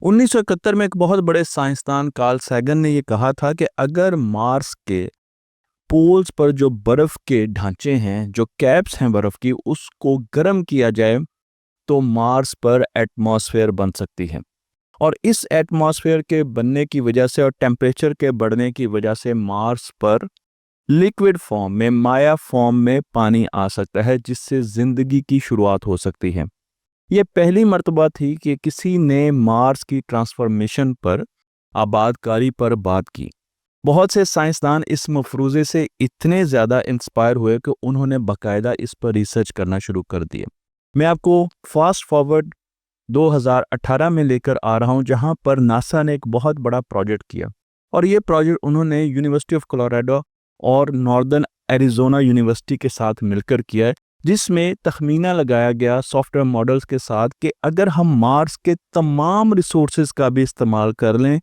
1971 में एक बहुत बड़े साइंसदान कार्ल सैगन ने ये कहा था कि अगर मार्स के पोल्स पर जो बर्फ के ढांचे हैं, जो कैप्स हैं बर्फ की, उसको गर्म किया जाए तो मार्स पर एटमॉस्फेयर बन सकती है। और इस एटमॉस्फेयर के बनने की वजह से और टेम्परेचर के बढ़ने की वजह से मार्स पर लिक्विड फॉर्म में, माया फॉर्म में पानी आ सकता है, जिससे जिंदगी की शुरुआत हो सकती है। ये पहली मर्तबा थी कि किसी ने मार्स की ट्रांसफॉर्मेशन पर, आबादकारी पर बात की। बहुत से साइंसदान इस मफरूज़े से इतने ज़्यादा इंस्पायर हुए कि उन्होंने बाकायदा इस पर रिसर्च करना शुरू कर दिए। मैं आपको फास्ट फॉरवर्ड 2018 में लेकर आ रहा हूं, जहां पर नासा ने एक बहुत बड़ा प्रोजेक्ट किया। और ये प्रोजेक्ट उन्होंने यूनिवर्सिटी ऑफ कोलोराडो और नॉर्दर्न एरिजोना यूनिवर्सिटी के साथ मिलकर किया है, जिसमें तखमीना लगाया गया सॉफ्टवेयर मॉडल्स के साथ कि अगर हम मार्स के तमाम रिसोर्सेज का भी इस्तेमाल कर लें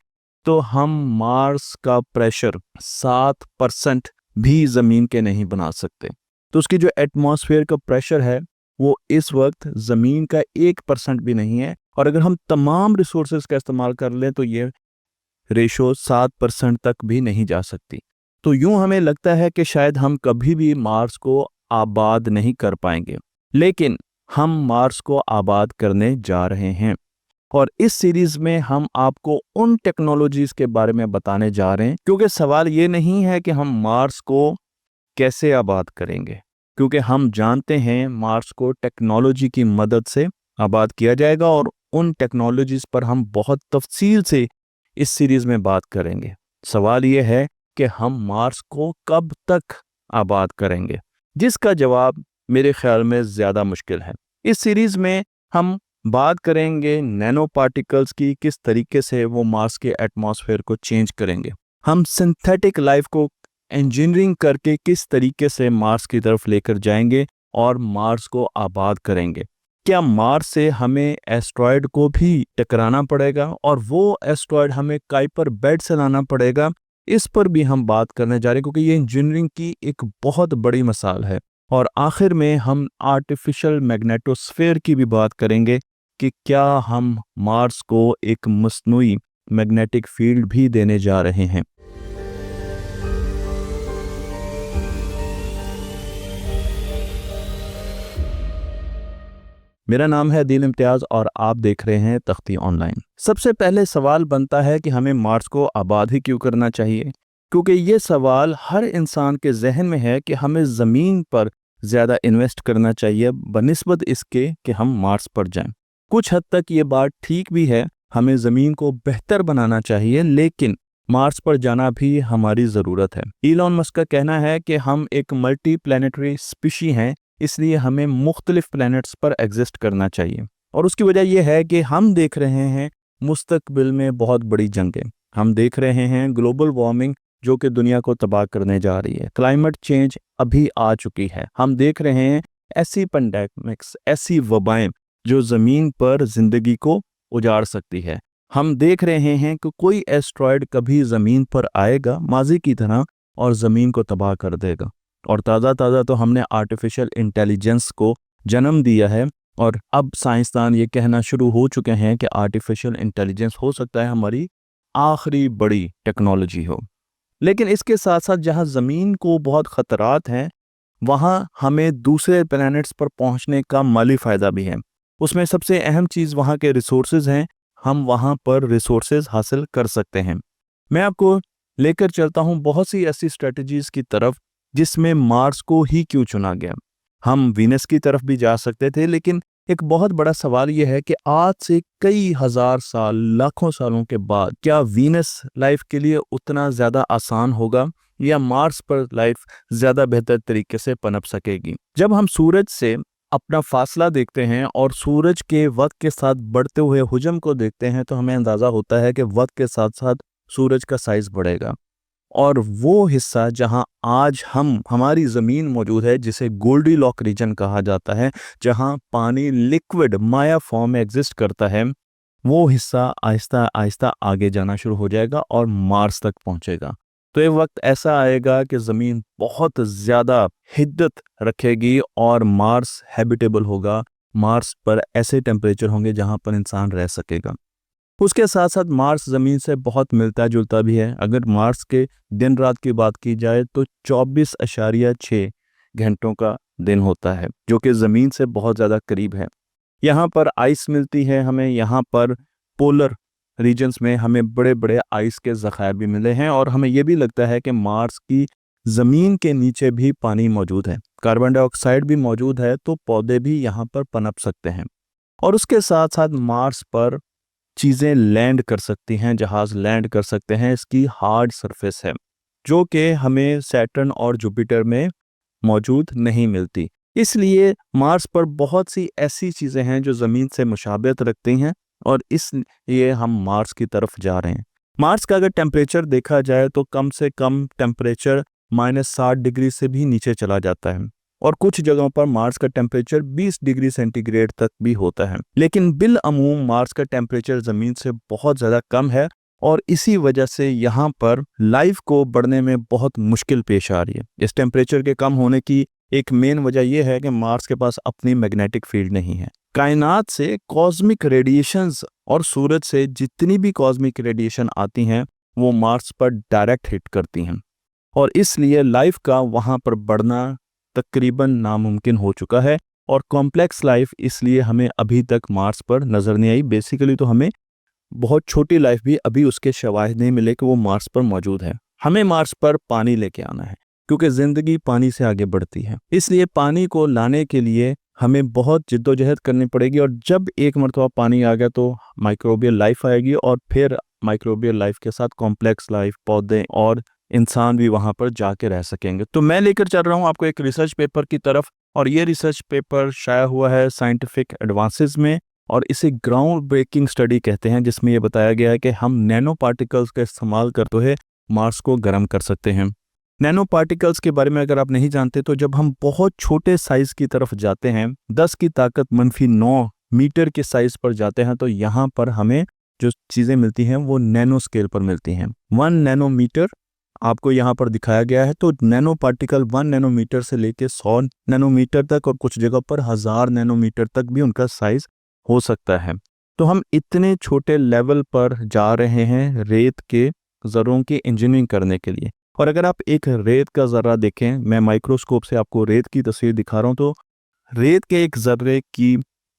तो हम मार्स का प्रेशर 7% भी ज़मीन के नहीं बना सकते। तो उसकी जो एटमॉस्फेयर का प्रेशर है वो इस वक्त ज़मीन का 1% भी नहीं है, और अगर हम तमाम रिसोर्सेज का इस्तेमाल कर लें तो ये रेशो 7% तक भी नहीं जा सकती। तो यूं हमें लगता है कि शायद हम कभी भी मार्स को आबाद नहीं कर पाएंगे, लेकिन हम मार्स को आबाद करने जा रहे हैं। और इस सीरीज में हम आपको उन टेक्नोलॉजीज के बारे में बताने जा रहे हैं, क्योंकि सवाल ये नहीं है कि हम मार्स को कैसे आबाद करेंगे, क्योंकि हम जानते हैं मार्स को टेक्नोलॉजी की मदद से आबाद किया जाएगा, और उन टेक्नोलॉजीज पर हम बहुत तफसील से इस सीरीज में बात करेंगे। सवाल ये है कि हम मार्स को कब तक आबाद करेंगे, जिसका जवाब मेरे ख्याल में ज़्यादा मुश्किल है। इस सीरीज में हम बात करेंगे नैनो पार्टिकल्स की, किस तरीके से वो मार्स के एटमॉस्फेयर को चेंज करेंगे। हम सिंथेटिक लाइफ को इंजीनियरिंग करके किस तरीके से मार्स की तरफ लेकर जाएंगे और मार्स को आबाद करेंगे। क्या मार्स से हमें एस्ट्रॉयड को भी टकराना पड़ेगा और वो एस्ट्रॉयड हमें काइपर बेल्ट से लाना पड़ेगा? इस पर भी हम बात करने जा रहे हैं, क्योंकि ये इंजीनियरिंग की एक बहुत बड़ी मिसाल है। और आखिर में हम आर्टिफिशियल मैग्नेटोस्फेयर की भी बात करेंगे कि क्या हम मार्स को एक मस्नूई मैग्नेटिक फील्ड भी देने जा रहे हैं। मेरा नाम है दिल इम्तियाज़ और आप देख रहे हैं तख्ती ऑनलाइन। सबसे पहले सवाल बनता है कि हमें मार्स को आबाद ही क्यों करना चाहिए, क्योंकि ये सवाल हर इंसान के जहन में है कि हमें ज़मीन पर ज़्यादा इन्वेस्ट करना चाहिए बनिस्बत इसके कि हम मार्स पर जाएं। कुछ हद तक ये बात ठीक भी है, हमें ज़मीन को बेहतर बनाना चाहिए, लेकिन मार्स पर जाना भी हमारी ज़रूरत है। इलॉन मस्क का कहना है कि हम एक मल्टी प्लानिटरी स्पीशी हैं, इसलिए हमें मुख्तलिफ प्लैनेट्स पर एग्जिस्ट करना चाहिए। और उसकी वजह यह है कि हम देख रहे हैं मुस्तकबिल में बहुत बड़ी जंगें, हम देख रहे हैं ग्लोबल वार्मिंग जो कि दुनिया को तबाह करने जा रही है, क्लाइमेट चेंज अभी आ चुकी है, हम देख रहे हैं ऐसी पेंडेमिक्स, ऐसी वबाएं जो ज़मीन पर ज़िंदगी को उजाड़ सकती है। हम देख रहे हैं कि कोई एस्ट्रॉयड कभी ज़मीन पर आएगा माजी की तरह और ज़मीन को तबाह कर देगा। और ताज़ा तो हमने आर्टिफिशियल इंटेलिजेंस को जन्म दिया है, और अब साइंसदान ये कहना शुरू हो चुके हैं कि आर्टिफिशियल इंटेलिजेंस हो सकता है हमारी आखिरी बड़ी टेक्नोलॉजी हो। लेकिन इसके साथ साथ जहाँ ज़मीन को बहुत ख़तरात हैं, वहाँ हमें दूसरे प्लैनेट्स पर पहुँचने का माली फ़ायदा भी है। उसमें सबसे अहम चीज़ वहाँ के रिसोर्सेज हैं, हम वहाँ पर रिसोर्सेज हासिल कर सकते हैं। मैं आपको लेकर चलता हूँ बहुत सी ऐसी स्ट्रेटजीज़ की तरफ जिसमें मार्स को ही क्यों चुना गया। हम वीनस की तरफ भी जा सकते थे, लेकिन एक बहुत बड़ा सवाल यह है कि आज से कई हजार साल, लाखों सालों के बाद क्या वीनस लाइफ के लिए उतना ज़्यादा आसान होगा, या मार्स पर लाइफ ज़्यादा बेहतर तरीके से पनप सकेगी। जब हम सूरज से अपना फासला देखते हैं और सूरज के वक्त के साथ बढ़ते हुए हुजम को देखते हैं, तो हमें अंदाज़ा होता है कि वक्त के साथ साथ सूरज का साइज़ बढ़ेगा। और वो हिस्सा जहां आज हमारी ज़मीन मौजूद है, जिसे गोल्डीलॉक रीजन कहा जाता है, जहां पानी लिक्विड माया फॉर्म में एग्जिस्ट करता है, वो हिस्सा आहिस्ता आहिस्ता आगे जाना शुरू हो जाएगा और मार्स तक पहुंचेगा। तो एक वक्त ऐसा आएगा कि ज़मीन बहुत ज़्यादा हिद्दत रखेगी और मार्स हैबिटेबल होगा। मार्स पर ऐसे टेम्परेचर होंगे जहां पर इंसान रह सकेगा। उसके साथ साथ मार्स ज़मीन से बहुत मिलता जुलता भी है। अगर मार्स के दिन रात की बात की जाए तो 24.6 घंटों का दिन होता है, जो कि ज़मीन से बहुत ज़्यादा करीब है। यहाँ पर आइस मिलती है हमें, यहाँ पर पोलर रीजन्स में हमें बड़े बड़े आइस के ज़खायर भी मिले हैं, और हमें ये भी लगता है कि मार्स की ज़मीन के नीचे भी पानी मौजूद है, कार्बन डाइऑक्साइड भी मौजूद है, तो पौधे भी यहाँ पर पनप सकते हैं। और उसके साथ साथ मार्स पर चीज़ें लैंड कर सकती हैं, जहाज़ लैंड कर सकते हैं। इसकी हार्ड सरफेस है, जो कि हमें सैटर्न और जुपिटर में मौजूद नहीं मिलती। इसलिए मार्स पर बहुत सी ऐसी चीज़ें हैं जो ज़मीन से मुशाबहत रखती हैं, और इसलिए हम मार्स की तरफ जा रहे हैं। मार्स का अगर टेम्परेचर देखा जाए तो कम से कम टेम्परेचर -60 डिग्री से भी नीचे चला जाता है, और कुछ जगहों पर मार्स का टेम्परेचर 20 डिग्री सेंटीग्रेड तक भी होता है। लेकिन बिलअमूम मार्स का टेम्परेचर ज़मीन से बहुत ज़्यादा कम है, और इसी वजह से यहाँ पर लाइफ को बढ़ने में बहुत मुश्किल पेश आ रही है। इस टेम्परेचर के कम होने की एक मेन वजह यह है कि मार्स के पास अपनी मैग्नेटिक फील्ड नहीं है। कायनात से कॉस्मिक रेडिएशंस और सूरज से जितनी भी कॉस्मिक रेडिएशन आती हैं वो मार्स पर डायरेक्ट हिट करती हैं, और इसलिए लाइफ का वहाँ पर बढ़ना तकरीबन नामुमकिन हो चुका है। और कॉम्प्लेक्स लाइफ इसलिए हमें अभी तक मार्स पर नज़र नहीं आई। बेसिकली तो हमें बहुत छोटी लाइफ भी अभी उसके शवाहिद नहीं मिले कि वो मार्स पर मौजूद है। हमें मार्स पर पानी लेके आना है, क्योंकि ज़िंदगी पानी से आगे बढ़ती है। इसलिए पानी को लाने के लिए हमें बहुत जिद्दोजहद करनी पड़ेगी, और जब एक मरतबा पानी आ गया तो माइक्रोबियल लाइफ आएगी, और फिर माइक्रोबियल लाइफ के साथ कॉम्प्लेक्स लाइफ, पौधे और इंसान भी वहाँ पर जाके रह सकेंगे। तो मैं लेकर चल रहा हूँ आपको एक रिसर्च पेपर की तरफ, और ये रिसर्च पेपर शाया हुआ है साइंटिफिक एडवांसेस में, और इसे ग्राउंड ब्रेकिंग स्टडी कहते हैं, जिसमें ये बताया गया है कि हम नैनो पार्टिकल्स का इस्तेमाल करते हुए मार्स को गर्म कर सकते हैं। नैनो पार्टिकल्स के बारे में अगर आप नहीं जानते तो जब हम बहुत छोटे साइज की तरफ जाते हैं, 10 की ताकत -9 मीटर के साइज पर जाते हैं, तो यहाँ पर हमें जो चीज़ें मिलती हैं वो नैनो स्केल पर मिलती हैं। 1 नैनोमीटर आपको यहाँ पर दिखाया गया है। तो नैनो पार्टिकल 1 नैनोमीटर से लेकर 100 नैनोमीटर तक, और कुछ जगह पर 1000 नैनोमीटर तक भी उनका साइज हो सकता है। तो हम इतने छोटे लेवल पर जा रहे हैं रेत के ज़र्रों की इंजीनियरिंग करने के लिए। और अगर आप एक रेत का ज़र्रा देखें, मैं माइक्रोस्कोप से आपको रेत की तस्वीर दिखा रहा हूँ, तो रेत के एक ज़र्रे की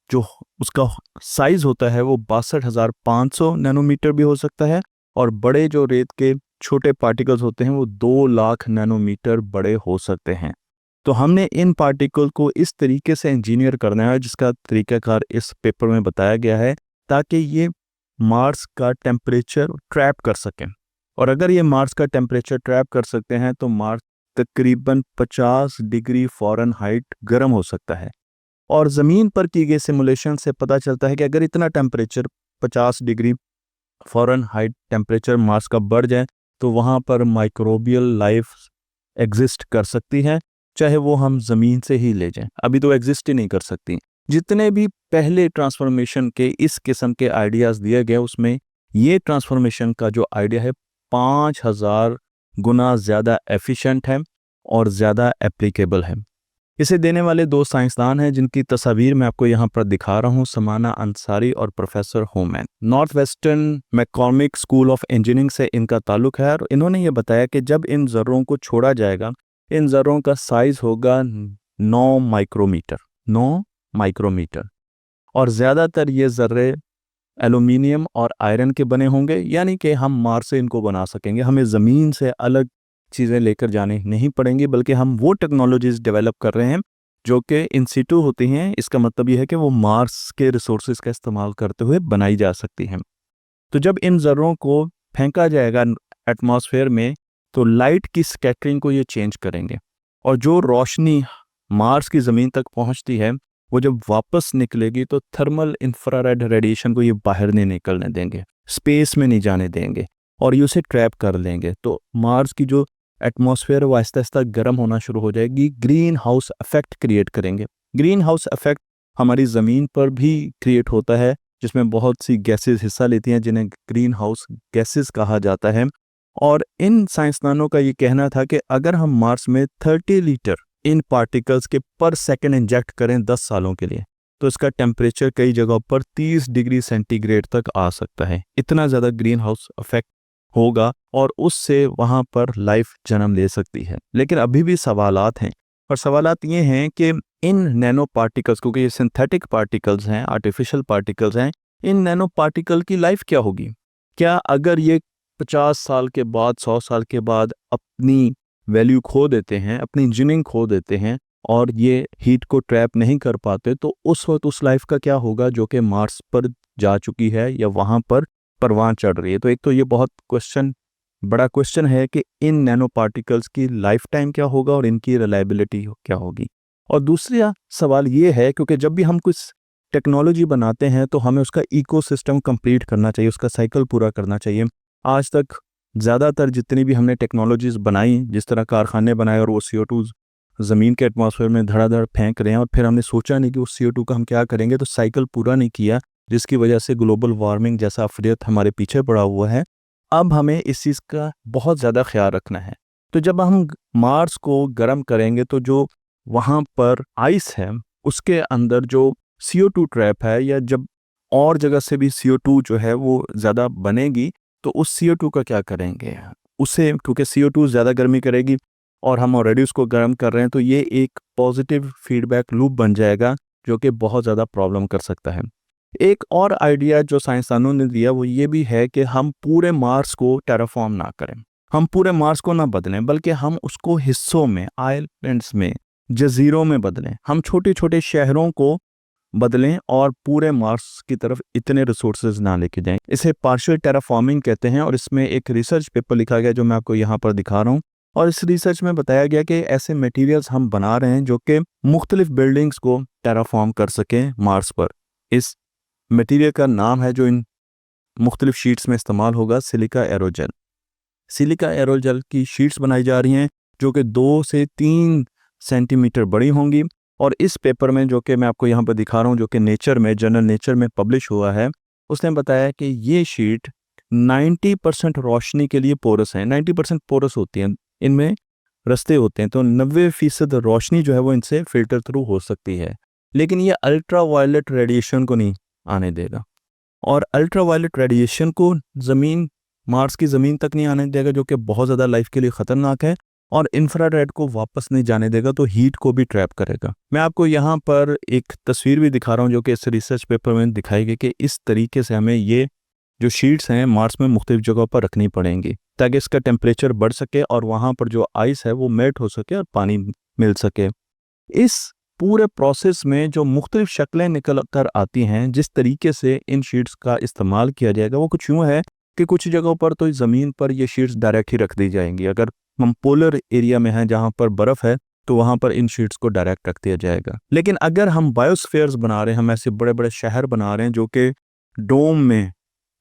जो उसका साइज़ होता है वो 62,500 नैनोमीटर भी हो सकता है, और बड़े जो रेत के छोटे पार्टिकल्स होते हैं वो 2 लाख नैनोमीटर बड़े हो सकते हैं। तो हमने इन पार्टिकल को इस तरीके से इंजीनियर करना है, जिसका तरीक़ाकार इस पेपर में बताया गया है, ताकि ये मार्स का टेम्परेचर ट्रैप कर सकें। और अगर ये मार्स का टेम्परेचर ट्रैप कर सकते हैं तो मार्स तकरीबन 50 डिग्री फ़ारेनहाइट गर्म हो सकता है। और ज़मीन पर की गई सिमुलेशन से पता चलता है कि अगर इतना temperature 50 degree Fahrenheit temperature Mars का बढ़ जाए तो वहाँ पर माइक्रोबियल लाइफ एग्जिस्ट कर सकती है, चाहे वो हम ज़मीन से ही ले जाएं। अभी तो एग्जिस्ट ही नहीं कर सकती। जितने भी पहले ट्रांसफॉर्मेशन के इस किस्म के आइडियाज़ दिए गए, उसमें ये ट्रांसफॉर्मेशन का जो आइडिया है 5000 गुना ज़्यादा एफिशिएंट है और ज़्यादा एप्लीकेबल है। इसे देने वाले 2 साइंसदान हैं जिनकी तस्वीर मैं आपको यहाँ पर दिखा रहा हूँ, समाना अंसारी और professor Homann. Northwestern McCormick school of engineering से इनका ताल्लुक है, और इन्होंने ये बताया कि जब इन ज़र्रों को छोड़ा जाएगा, इन ज़र्रों का साइज़ होगा 9 माइक्रोमीटर, 9 माइक्रोमीटर। और ज़्यादातर ये ज़र्रे एल्यूमिनियम और आयरन के बने होंगे, यानी कि हम मार्स से इनको बना सकेंगे। हमें ज़मीन से अलग चीज़ें लेकर जाने नहीं पड़ेंगी, बल्कि हम वो टेक्नोलॉजीज़ डेवलप कर रहे हैं जो कि इन सिटू होती हैं। इसका मतलब ये है कि वो मार्स के रिसोर्सेज का इस्तेमाल करते हुए बनाई जा सकती हैं। तो जब इन ज़र्रों को फेंका जाएगा एटमॉस्फेयर में, तो लाइट की स्कैटरिंग को ये चेंज करेंगे, और जो रोशनी मार्स की ज़मीन तक पहुंचती है वो जब वापस निकलेगी तो थर्मल इंफ्रारेड रेडिएशन को ये बाहर नहीं निकलने देंगे, स्पेस में नहीं जाने देंगे, और ये उसे ट्रैप कर लेंगे। तो मार्स की जो एटमॉस्फेयर वो आहिस्ता आहिस्ता गर्म होना शुरू हो जाएगी, ग्रीन हाउस इफेक्ट क्रिएट करेंगे। ग्रीन हाउस इफेक्ट हमारी ज़मीन पर भी क्रिएट होता है, जिसमें बहुत सी गैसेस हिस्सा लेती हैं, जिन्हें ग्रीन हाउस गैसेस कहा जाता है। और इन साइंसदानों का ये कहना था कि अगर हम मार्स में 30 लीटर इन पार्टिकल्स के पर सेकंड इंजेक्ट करें 10 सालों के लिए, तो इसका टेम्परेचर कई जगहों पर 30 डिग्री सेंटीग्रेड तक आ सकता है। इतना ज़्यादा ग्रीन हाउस इफेक्ट होगा और उससे वहाँ पर लाइफ जन्म ले सकती है। लेकिन अभी भी सवालात हैं, और सवालात ये हैं कि इन नैनो पार्टिकल्स, क्योंकि ये सिंथेटिक पार्टिकल्स हैं, आर्टिफिशियल पार्टिकल्स हैं, इन नैनो पार्टिकल की लाइफ क्या होगी? क्या अगर ये 50 साल के बाद, 100 साल के बाद अपनी वैल्यू खो देते हैं, अपनी इंजीनियरिंग खो देते हैं और ये हीट को ट्रैप नहीं कर पाते, तो उस वक्त उस लाइफ का क्या होगा जो कि मार्स पर जा चुकी है या वहाँ पर परवान चढ़ रही है? तो एक तो ये बहुत बड़ा क्वेश्चन है कि इन नैनो पार्टिकल्स की लाइफ टाइम क्या होगा और इनकी रिलायबिलिटी क्या होगी। और दूसरा सवाल ये है, क्योंकि जब भी हम कुछ टेक्नोलॉजी बनाते हैं तो हमें उसका इकोसिस्टम कंप्लीट करना चाहिए, उसका साइकिल पूरा करना चाहिए। आज तक ज़्यादातर जितनी भी हमने टेक्नोलॉजीज़ बनाई, जिस तरह कारखाने बनाए और वो CO2 ज़मीन के एटमॉस्फेयर में धड़ाधड़ फेंक रहे हैं, और फिर हमने सोचा नहीं कि उस CO2 का हम क्या करेंगे, तो साइकिल पूरा नहीं किया, जिसकी वजह से ग्लोबल वार्मिंग जैसा अफरियत हमारे पीछे पड़ा हुआ है। अब हमें इस चीज़ का बहुत ज़्यादा ख्याल रखना है। तो जब हम मार्स को गर्म करेंगे तो जो वहाँ पर आइस है उसके अंदर जो CO2 ट्रैप है, या जब और जगह से भी CO2 जो है वो ज़्यादा बनेगी, तो उस CO2 का क्या करेंगे? उसे, क्योंकि CO2 ज़्यादा गर्मी करेगी और हम ऑलरेडी उसको गर्म कर रहे हैं, तो ये एक पॉजिटिव फीडबैक लूप बन जाएगा जो कि बहुत ज़्यादा प्रॉब्लम कर सकता है। एक और आइडिया जो साइंसदानों ने दिया वो ये भी है कि हम पूरे मार्स को टेराफॉर्म ना करें, हम पूरे मार्स को ना बदलें, बल्कि हम उसको हिस्सों में, आइलैंड्स में, जजीरों में बदलें। हम छोटे छोटे शहरों को बदलें और पूरे मार्स की तरफ इतने रिसोर्सेज ना लेके जाएं। इसे पार्शियल टेराफॉर्मिंग कहते हैं, और इसमें एक रिसर्च पेपर लिखा गया जो मैं आपको यहाँ पर दिखा रहा हूँ। और इस रिसर्च में बताया गया कि ऐसे मटेरियल्स हम बना रहे हैं जो कि मुख्तलिफ बिल्डिंग्स को टेराफॉर्म कर सकें मार्स पर। इस मटेरियल का नाम है जो इन मुख्तलिफ शीट्स में इस्तेमाल होगा, सिलिका एरोजेल। सिलिका एरोजेल की शीट्स बनाई जा रही हैं जो कि 2 से 3 सेंटीमीटर बड़ी होंगी। और इस पेपर में जो कि मैं आपको यहाँ पर दिखा रहा हूँ, जो कि नेचर में, जर्नल नेचर में पब्लिश हुआ है, उसने बताया कि ये शीट 90% रोशनी के लिए पोरस है। 90% पोरस होती हैं, इनमें रस्ते होते हैं, तो 90% रोशनी जो है वो इनसे फिल्टर थ्रू हो सकती है। लेकिन ये अल्ट्रा वायलेट रेडिएशन को नहीं आने देगा, और अल्ट्रा वायलेट रेडिएशन को मार्स की ज़मीन तक नहीं आने देगा, जो कि बहुत ज़्यादा लाइफ के लिए ख़तरनाक है, और इंफ्रारेड को वापस नहीं जाने देगा, तो हीट को भी ट्रैप करेगा। मैं आपको यहाँ पर एक तस्वीर भी दिखा रहा हूँ जो कि इस रिसर्च पेपर में दिखाई गई कि इस तरीके से हमें ये जो शीट्स हैं मार्स में मुख्तलिफ जगहों पर रखनी पड़ेंगी ताकि इसका टेम्परेचर बढ़ सके और वहाँ पर जो आइस है वो मेल्ट हो सके और पानी मिल सके। इस पूरे प्रोसेस में जो मुख्तलिफ शक्लें निकल कर आती हैं, जिस तरीके से इन शीट्स का इस्तेमाल किया जाएगा, वो कुछ यूँ है कि कुछ जगहों पर तो ज़मीन पर ये शीट्स डायरेक्ट ही रख दी जाएंगी। अगर हम पोलर एरिया में हैं जहाँ पर बर्फ़ है, तो वहाँ पर इन शीट्स को डायरेक्ट रख दिया जाएगा। लेकिन अगर हम बायोस्फीयर्स बना रहे हैं, हम ऐसे बड़े बड़े शहर बना रहे हैं जो कि डोम में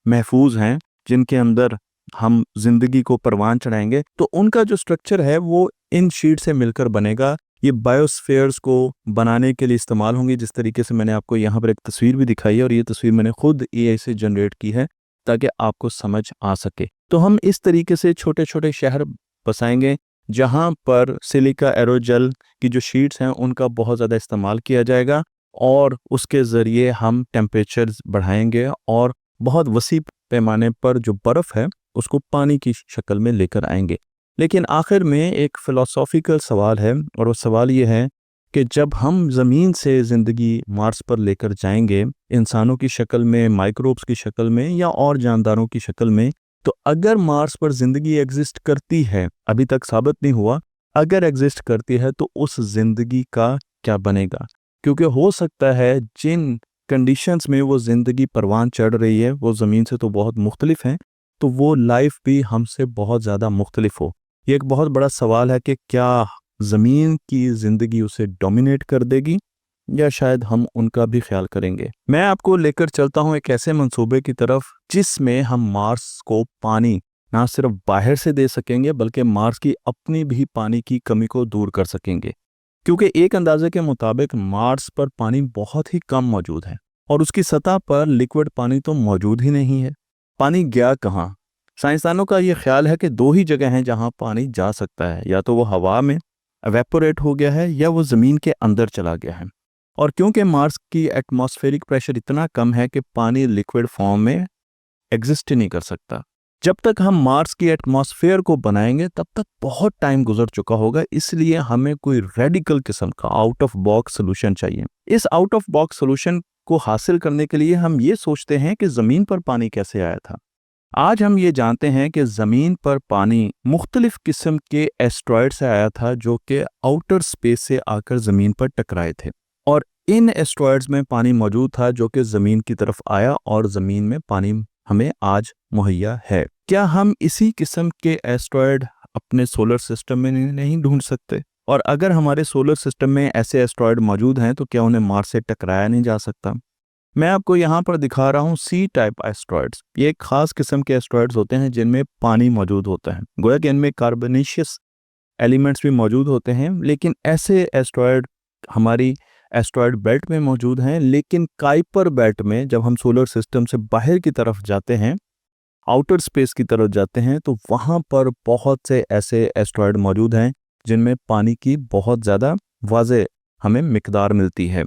महफूज हैं, जिनके अंदर हम जिंदगी को परवान चढ़ाएंगे, तो उनका जो स्ट्रक्चर है वो इन शीट से मिलकर बनेगा। ये बायोस्फीयर्स को बनाने के लिए इस्तेमाल होंगे, जिस तरीके से मैंने आपको यहाँ पर एक तस्वीर भी दिखाई है, और ये तस्वीर मैंने खुद AI से जनरेट की है ताकि आपको समझ आ सके। तो हम इस तरीके से छोटे छोटे शहर बसाएंगे जहाँ पर सिलिका एरोजेल की जो शीट्स हैं उनका बहुत ज़्यादा इस्तेमाल किया जाएगा, और उसके ज़रिए हम टेम्परेचर बढ़ाएंगे और बहुत वसी पैमाने पर जो बर्फ़ है उसको पानी की शक्ल में लेकर आएंगे। लेकिन आखिर में एक फ़िलॉसॉफ़िकल सवाल है, और वो सवाल ये है कि जब हम ज़मीन से ज़िंदगी मार्स पर लेकर जाएंगे, इंसानों की शक्ल में, माइक्रोब्स की शक्ल में, या और जानदारों की शक्ल में, तो अगर मार्स पर ज़िंदगी एग्जिस्ट करती है, अभी तक साबित नहीं हुआ, अगर एग्जिस्ट करती है तो उस ज़िंदगी का क्या बनेगा? क्योंकि हो सकता है जिन कंडीशंस में वो ज़िंदगी परवान चढ़ रही है वो ज़मीन से तो बहुत मुख्तलिफ हैं, तो वो लाइफ भी हमसे बहुत ज़्यादा मुख्तलिफ हो। ये एक बहुत बड़ा सवाल है कि क्या ज़मीन की ज़िंदगी उसे डोमिनेट कर देगी, या शायद हम उनका भी ख्याल करेंगे। मैं आपको लेकर चलता हूँ एक ऐसे मंसूबे की तरफ जिसमें हम मार्स को पानी ना सिर्फ बाहर से दे सकेंगे, बल्कि मार्स की अपनी भी पानी की कमी को दूर कर सकेंगे। क्योंकि एक अंदाजे के मुताबिक मार्स पर पानी बहुत ही कम मौजूद है, और उसकी सतह पर लिक्विड पानी तो मौजूद ही नहीं है। पानी गया कहाँ? साइंसदानों का ये ख्याल है कि 2 ही जगह हैं जहाँ पानी जा सकता है, या तो वो हवा में एवेपोरेट हो गया है, या वो ज़मीन के अंदर चला गया है। और क्योंकि मार्स की एटमॉस्फेरिक प्रेशर इतना कम है कि पानी लिक्विड फॉर्म में एग्जिस्ट ही नहीं कर सकता। जब तक हम मार्स की एटमॉस्फेयर को बनाएंगे तब तक बहुत टाइम गुजर चुका होगा, इसलिए हमें कोई रेडिकल किस्म का आउट ऑफ बॉक्स सोल्यूशन चाहिए। इस आउट ऑफ बॉक्स सोल्यूशन को हासिल करने के लिए हम ये सोचते हैं कि ज़मीन पर पानी कैसे आया था। आज हम ये जानते हैं कि ज़मीन पर पानी मुख्तलिफ किस्म के एस्ट्रॉयड से आया था जो कि आउटर स्पेस से आकर ज़मीन पर टकराए थे, और इन एस्ट्रॉयड्स में पानी मौजूद था जो कि ज़मीन की तरफ आया और ज़मीन में पानी हमें आज मुहैया है। क्या हम इसी किस्म के एस्ट्रॉयड अपने सोलर सिस्टम में नहीं ढूंढ सकते? और अगर हमारे सोलर सिस्टम में ऐसे एस्ट्रॉयड मौजूद हैं तो क्या उन्हें मार्स से टकराया नहीं जा सकता? मैं आपको यहाँ पर दिखा रहा हूँ सी टाइप एस्ट्रॉयड्स। ये एक खास किस्म के एस्ट्रॉयड्स होते हैं जिनमें पानी मौजूद होता है। गोया कि इनमें कार्बोनेशियस एलिमेंट्स भी मौजूद होते हैं, लेकिन ऐसे एस्ट्रॉयड हमारी एस्ट्रॉयड बेल्ट में मौजूद हैं। लेकिन काइपर बेल्ट में जब हम सोलर सिस्टम से बाहर की तरफ जाते हैं, आउटर स्पेस की तरफ जाते हैं, तो वहाँ पर बहुत से ऐसे एस्ट्रॉयड मौजूद हैं जिनमें पानी की बहुत ज़्यादा वाज़ेह हमें मिकदार मिलती है।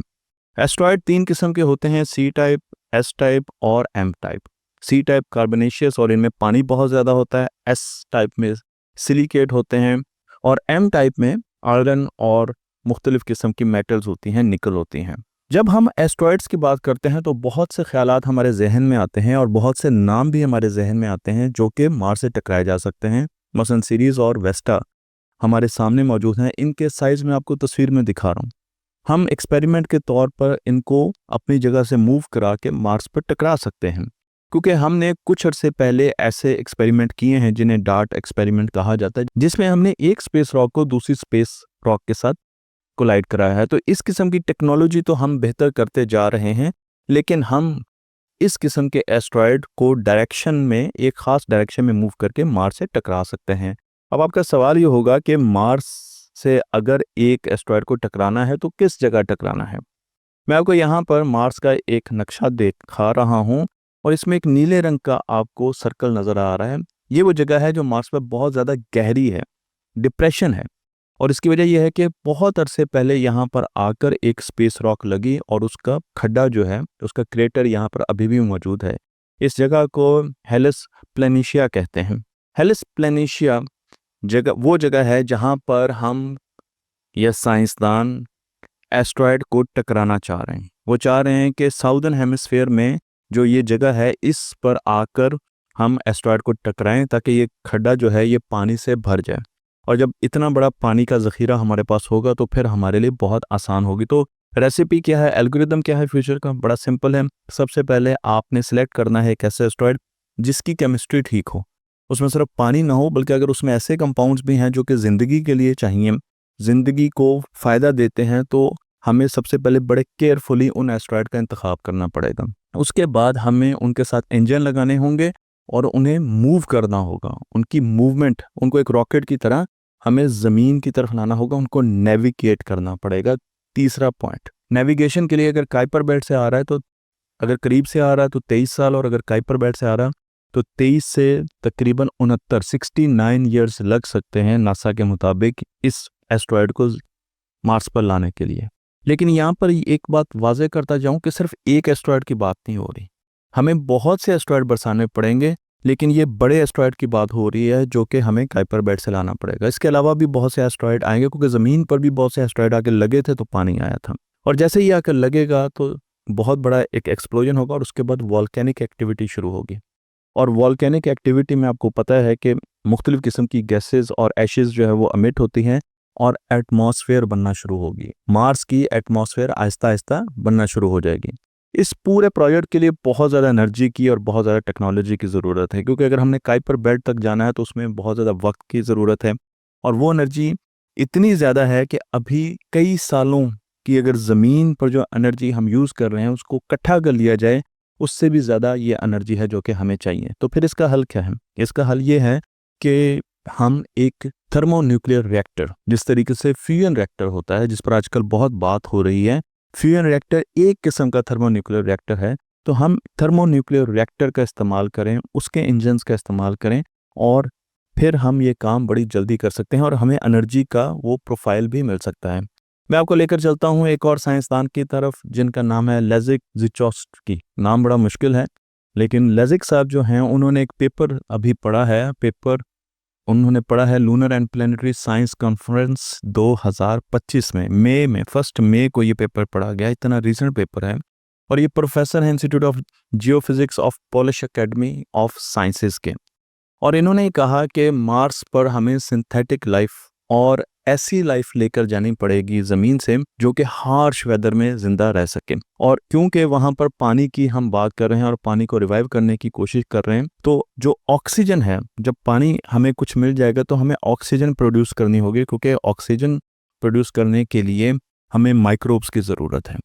एस्ट्रॉयड 3 किस्म के होते हैं, सी टाइप, एस टाइप और M type. C type carbonaceous और इनमें पानी बहुत ज़्यादा होता है, एस टाइप में सिलिकेट होते हैं, और एम टाइप में आयरन और मुख्तलिफ किस्म की मेटल्स होती हैं, निकल होती हैं। जब हम एस्ट्रॉयड्स की बात करते हैं तो बहुत से ख्यालात हमारे जहन में आते हैं और बहुत से नाम भी हमारे जहन में आते हैं जो कि मार्स से टकराए जा सकते हैं। मसलन सीरीज़ और वेस्टा हमारे सामने मौजूद हैं। इनके साइज़ में आपको तस्वीर में दिखा रहा हूँ। हम एक्सपेरिमेंट के तौर पर इनको अपनी जगह से मूव करा के मार्स पर टकरा सकते हैं, क्योंकि हमने कुछ अरसे पहले ऐसे एक्सपेरिमेंट किए हैं जिन्हें डार्ट एक्सपेरिमेंट कहा जाता है, जिसमें हमने एक स्पेस रॉक को दूसरी स्पेस रॉक के साथ कोलाइड कराया है। तो इस किस्म की टेक्नोलॉजी तो हम बेहतर करते जा रहे हैं, लेकिन हम इस किस्म के एस्ट्रॉयड को डायरेक्शन में, एक ख़ास डायरेक्शन में मूव करके मार्स से टकरा सकते हैं। अब आपका सवाल ये होगा कि मार्स से अगर एक एस्ट्रॉयड को टकराना है तो किस जगह टकराना है? मैं आपको यहाँ पर मार्स का एक नक्शा दिखा रहा हूँ और इसमें एक नीले रंग का आपको सर्कल नज़र आ रहा है। ये वो जगह है जो मार्स पर बहुत ज़्यादा गहरी है, डिप्रेशन है, और इसकी वजह यह है कि बहुत अरसे पहले यहाँ पर आकर एक स्पेस रॉक लगी और उसका खड्डा जो है, उसका क्रेटर यहाँ पर अभी भी मौजूद है। इस जगह को हेलिस प्लेनिशिया कहते हैं। हेलिस प्लेनिशिया वो जगह है जहाँ पर हम या साइंसदान एस्ट्रॉयड को टकराना चाह रहे हैं। वो चाह रहे हैं कि साउदर्न हेमिस्फीयर में जो ये जगह है, इस पर आकर हम एस्ट्रॉयड को टकराएं ताकि ये खड्डा जो है ये पानी से भर जाए। और जब इतना बड़ा पानी का ज़ख़ीरा हमारे पास होगा तो फिर हमारे लिए बहुत आसान होगी। तो रेसिपी क्या है, एल्गोरिदम क्या है फ्यूचर का? बड़ा सिंपल है। सबसे पहले आपने सेलेक्ट करना है एक ऐसे एस्ट्रॉयड जिसकी केमिस्ट्री ठीक हो, उसमें सिर्फ पानी ना हो, बल्कि अगर उसमें ऐसे कंपाउंड्स भी हैं जो कि ज़िंदगी के लिए चाहिए, ज़िंदगी को फ़ायदा देते हैं, तो हमें सबसे पहले बड़े केयरफुली उन एस्ट्रॉयड का इंतखाब करना पड़ेगा। उसके बाद हमें उनके साथ इंजन लगाने होंगे और उन्हें मूव करना होगा। उनकी मूवमेंट, उनको एक रॉकेट की तरह हमें ज़मीन की तरफ लाना होगा, उनको नेविगेट करना पड़ेगा। तीसरा पॉइंट, नेविगेशन के लिए अगर काइपर बेल्ट से आ रहा है तो, अगर करीब से आ रहा है तो 23 साल, और अगर काइपर बेल्ट से आ रहा है तो 23 से तकरीबन 69 ईयर्स लग सकते हैं नासा के मुताबिक इस एस्ट्रॉयड को मार्स पर लाने के लिए। लेकिन यहाँ पर एक बात वाज़ेह करता जाऊँ कि सिर्फ एक एस्ट्रॉयड की बात नहीं हो रही, हमें बहुत से एस्ट्रॉयड बरसाने पड़ेंगे, लेकिन ये बड़े एस्ट्रॉयड की बात हो रही है जो कि हमें काइपर बेल्ट से लाना पड़ेगा। इसके अलावा भी बहुत से एस्ट्रॉयड आएंगे, क्योंकि ज़मीन पर भी बहुत से एस्ट्रॉयड आके लगे थे तो पानी आया था, और जैसे ही आकर लगेगा तो बहुत बड़ा एक एक्सप्लोजन होगा और उसके बाद वॉल्केनिक एक्टिविटी शुरू होगी। और वॉल्केनिक एक्टिविटी में आपको पता है कि मुख्तलिफ़ किस्म की गैसेस और एशेज़ जो है वो अमिट होती हैं और एटमॉस्फेयर बनना शुरू होगी। मार्स की एटमॉस्फेयर आहिस्ता आहिस्ता बनना शुरू हो जाएगी। इस पूरे प्रोजेक्ट के लिए बहुत ज़्यादा एनर्जी की और बहुत ज़्यादा टेक्नोलॉजी की ज़रूरत है, क्योंकि अगर हमने काइपर बेल्ट तक जाना है तो उसमें बहुत ज़्यादा वक्त की ज़रूरत है, और वो एनर्जी इतनी ज़्यादा है कि अभी कई सालों की अगर ज़मीन पर जो एनर्जी हम यूज़ कर रहे हैं उसको इकट्ठा कर लिया जाए, उससे भी ज़्यादा ये एनर्जी है जो कि हमें चाहिए। तो फिर इसका हल क्या है? इसका हल ये है कि हम एक थर्मोन्यूक्लियर रिएक्टर, जिस तरीके से फ्यूजन रिएक्टर होता है जिस पर आजकल बहुत बात हो रही है, फ्यूजन रिएक्टर एक किस्म का थर्मोन्यूक्लियर रिएक्टर है, तो हम थर्मोन्यूक्लियर रिएक्टर का इस्तेमाल करें, उसके इंजन्स का इस्तेमाल करें, और फिर हम ये काम बड़ी जल्दी कर सकते हैं और हमें एनर्जी का वो प्रोफाइल भी मिल सकता है। मैं आपको लेकर चलता हूँ एक और साइंसदान की तरफ जिनका नाम है लेजिक ज़िचोव्स्की। नाम बड़ा मुश्किल है, लेकिन लेजिक साहब जो हैं उन्होंने एक पेपर अभी पढ़ा है। पेपर उन्होंने पढ़ा है lunar and planetary science conference 2025 में, मई में, 1 मई को ये पेपर पढ़ा गया। इतना रिसेंट पेपर है। और ये प्रोफेसर है institute of geophysics of Polish academy of sciences के। और इन्होंने कहा कि मार्स पर हमें सिंथेटिक लाइफ और ऐसी लाइफ लेकर जानी पड़ेगी ज़मीन से जो कि हार्श वेदर में ज़िंदा रह सके। और क्योंकि वहाँ पर पानी की हम बात कर रहे हैं और पानी को रिवाइव करने की कोशिश कर रहे हैं, तो जो ऑक्सीजन है, जब पानी हमें कुछ मिल जाएगा तो हमें ऑक्सीजन प्रोड्यूस करनी होगी, क्योंकि ऑक्सीजन प्रोड्यूस करने के लिए हमें माइक्रोब्स की ज़रूरत है।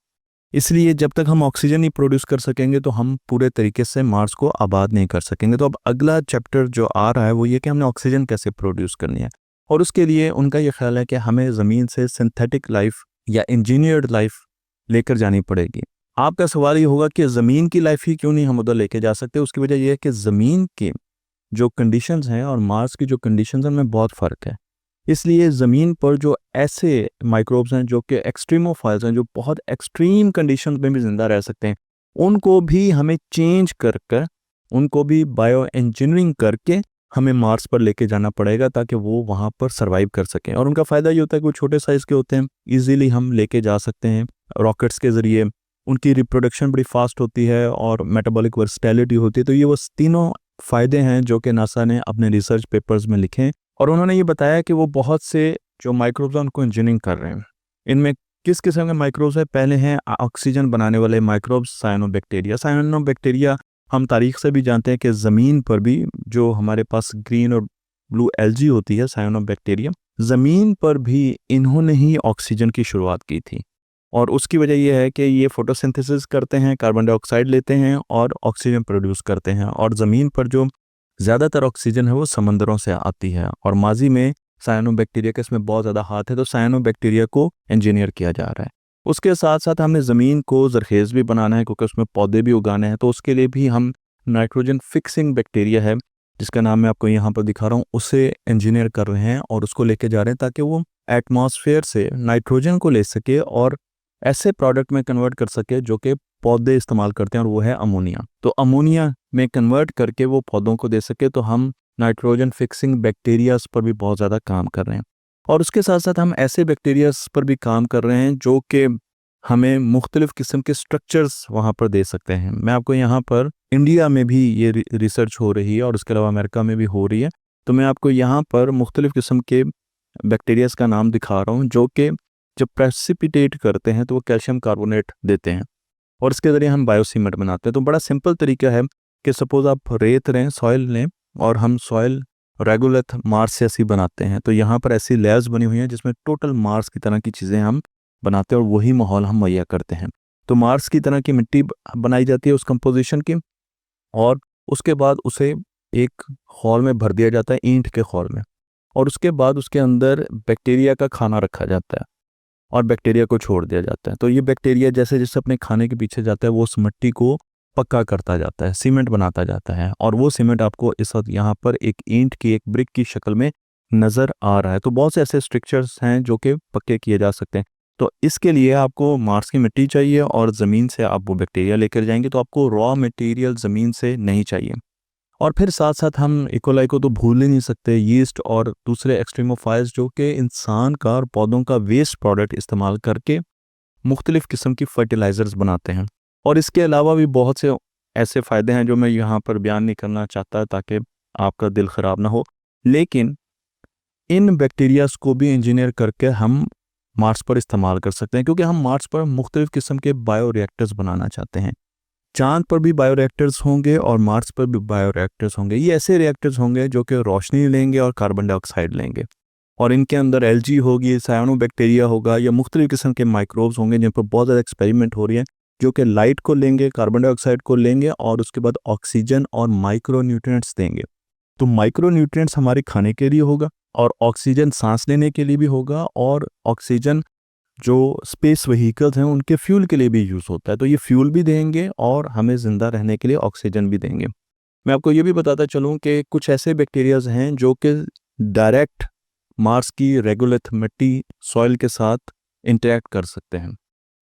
इसलिए जब तक हम ऑक्सीजन नहीं प्रोड्यूस कर सकेंगे तो हम पूरे तरीके से मार्स को आबाद नहीं कर सकेंगे। तो अब अगला चैप्टर जो आ रहा है वो ये कि हमने ऑक्सीजन कैसे प्रोड्यूस करनी है। और उसके लिए उनका ये ख्याल है कि हमें ज़मीन से सिंथेटिक लाइफ या इंजीनियर्ड लाइफ लेकर जानी पड़ेगी। आपका सवाल ये होगा कि ज़मीन की लाइफ ही क्यों नहीं हम उधर लेके जा सकते। उसकी वजह यह है कि ज़मीन की जो कंडीशंस हैं और मार्स की जो कंडीशंस हैं उनमें बहुत फ़र्क है। इसलिए ज़मीन पर जो ऐसे माइक्रोब्स हैं जो कि एक्सट्रीमोफाइल्स हैं, जो बहुत एक्सट्रीम कंडीशंस में भी ज़िंदा रह सकते हैं, उनको भी हमें चेंज कर उनको भी बायो इंजीनियरिंग करके हमें मार्स पर लेके जाना पड़ेगा ताकि वो वहाँ पर सर्वाइव कर सकें। और उनका फ़ायदा ये होता है कि वो छोटे साइज़ के होते हैं, ईजिली हम लेके जा सकते हैं रॉकेट्स के ज़रिए। उनकी रिप्रोडक्शन बड़ी फास्ट होती है और मेटाबॉलिक वर्सटैलिटी होती है। तो ये वो तीनों फ़ायदे हैं जो कि नासा ने अपने रिसर्च पेपर्स में लिखे हैं। और उन्होंने ये बताया कि वो बहुत से जो माइक्रोब्स हैं उनको इंजीनियरिंग कर रहे हैं। इनमें किस किस्म के माइक्रोब्स है? पहले हैं ऑक्सीजन बनाने वाले माइक्रोब्स, साइनोबैक्टीरिया। साइनोबैक्टीरिया हम तारीख से भी जानते हैं कि ज़मीन पर भी जो हमारे पास ग्रीन और ब्लू एल्गी होती है, साइनोबैक्टीरिया, ज़मीन पर भी इन्होंने ही ऑक्सीजन की शुरुआत की थी। और उसकी वजह यह है कि ये फोटोसिंथेसिस करते हैं, कार्बन डाइऑक्साइड लेते हैं और ऑक्सीजन प्रोड्यूस करते हैं। और ज़मीन पर जो ज़्यादातर ऑक्सीजन है वो समंदरों से आती है। और माजी में साइनोबैक्टीरिया का इसमें बहुत ज़्यादा हाथ है, तो साइनोबैक्टीरिया को इंजीनियर किया जा रहा है। उसके साथ साथ हमने ज़मीन को ज़रखेज़ भी बनाना है, क्योंकि उसमें पौधे भी उगाने हैं। तो उसके लिए भी हम नाइट्रोजन फिक्सिंग बैक्टीरिया है, जिसका नाम मैं आपको यहाँ पर दिखा रहा हूँ, उसे इंजीनियर कर रहे हैं और उसको लेके जा रहे हैं ताकि वो एटमॉस्फेयर से नाइट्रोजन को ले सके और ऐसे प्रोडक्ट में कन्वर्ट कर सके जो कि पौधे इस्तेमाल करते हैं, और वो है अमोनिया। तो अमोनिया में कन्वर्ट करके वो पौधों को दे सके। तो हम नाइट्रोजन फिक्सिंग बैक्टीरियाज पर भी बहुत ज़्यादा काम कर रहे हैं। और उसके साथ साथ हम ऐसे बैक्टीरियाज पर भी काम कर रहे हैं जो कि हमें मुख्तलिफ़ किस्म के स्ट्रक्चर्स वहाँ पर दे सकते हैं। मैं आपको यहाँ पर इंडिया में भी ये रिसर्च हो रही है और उसके अलावा अमेरिका में भी हो रही है। तो मैं आपको यहाँ पर मुख्तलिफ़ किस्म के बैक्टीरियाज का नाम दिखा रहा हूँ जो कि जब प्रेसिपिटेट करते हैं तो वो कैल्शियम कार्बोनेट देते हैं और इसके ज़रिए हम बायोसीमेंट बनाते हैं। तो बड़ा सिंपल तरीका है कि सपोज़ आप रेत लें, सॉइल लें, और हम सॉइल रेगुलर मार्स से ऐसी बनाते हैं। तो यहाँ पर ऐसी लेयर्स बनी हुई हैं जिसमें टोटल मार्स की तरह की चीज़ें हम बनाते हैं और वही माहौल हम मुहैया करते हैं। तो मार्स की तरह की मिट्टी बनाई जाती है उस कंपोजिशन की, और उसके बाद उसे एक हॉल में भर दिया जाता है, ईंट के हॉल में, और उसके बाद उसके अंदर बैक्टीरिया का खाना रखा जाता है और बैक्टीरिया को छोड़ दिया जाता है। तो ये बैक्टीरिया जैसे जैसे अपने खाने के पीछे जाता है वो उस मिट्टी को पक्का करता जाता है, सीमेंट बनाता जाता है, और वो सीमेंट आपको इस वक्त यहाँ पर एक ईंट की, एक ब्रिक की शक्ल में नज़र आ रहा है। तो बहुत से ऐसे स्ट्रक्चर्स हैं जो कि पक्के किए जा सकते हैं। तो इसके लिए आपको मार्स की मिट्टी चाहिए और ज़मीन से आप वो बैक्टीरिया लेकर जाएंगे। तो आपको रॉ मटेरियल ज़मीन से नहीं चाहिए। और फिर साथ साथ हम इकोलाई को तो भूल ही नहीं सकते, यीस्ट और दूसरे एक्सट्रीमोफाइल्स जो कि इंसान का और पौधों का वेस्ट प्रोडक्ट इस्तेमाल करके मुख्तलिफ़ किस्म की फर्टिलाइज़र्स बनाते हैं। और इसके अलावा भी बहुत से ऐसे फ़ायदे हैं जो मैं यहाँ पर बयान नहीं करना चाहता ताकि आपका दिल ख़राब ना हो। लेकिन इन बैक्टीरियाज़ को भी इंजीनियर करके हम मार्स पर इस्तेमाल कर सकते हैं, क्योंकि हम मार्स पर मुख्तलिफ़ किस्म के बायो रिएक्टर्स बनाना चाहते हैं। चाँद पर भी बायोरिएक्टर्स होंगे और मार्स पर भी बायोरिएक्टर्स होंगे। ये ऐसे रिएक्टर्स होंगे जो कि रोशनी लेंगे और कार्बन डाइऑक्साइड लेंगे, और इनके अंदर एल्गी होगी, साइनोबैक्टीरिया होगा, या मुख्तलिफ़ किस्म के माइक्रोब्स होंगे जिन पर बहुत ज़्यादा एक्सपेरिमेंट हो रही हैं, जो कि लाइट को लेंगे, कार्बन डाइऑक्साइड को लेंगे और उसके बाद ऑक्सीजन और माइक्रो न्यूट्रिएंट्स देंगे। तो माइक्रो न्यूट्रिएंट्स हमारे खाने के लिए होगा, और ऑक्सीजन सांस लेने के लिए भी होगा, और ऑक्सीजन जो स्पेस व्हीकल्स हैं उनके फ्यूल के लिए भी यूज़ होता है। तो ये फ्यूल भी देंगे और हमें ज़िंदा रहने के लिए ऑक्सीजन भी देंगे। मैं आपको ये भी बताता चलूँ कि कुछ ऐसे बैक्टीरियाज़ हैं जो कि डायरेक्ट मार्स की रेगुलर मिट्टी, सॉइल के साथ इंटरेक्ट कर सकते हैं।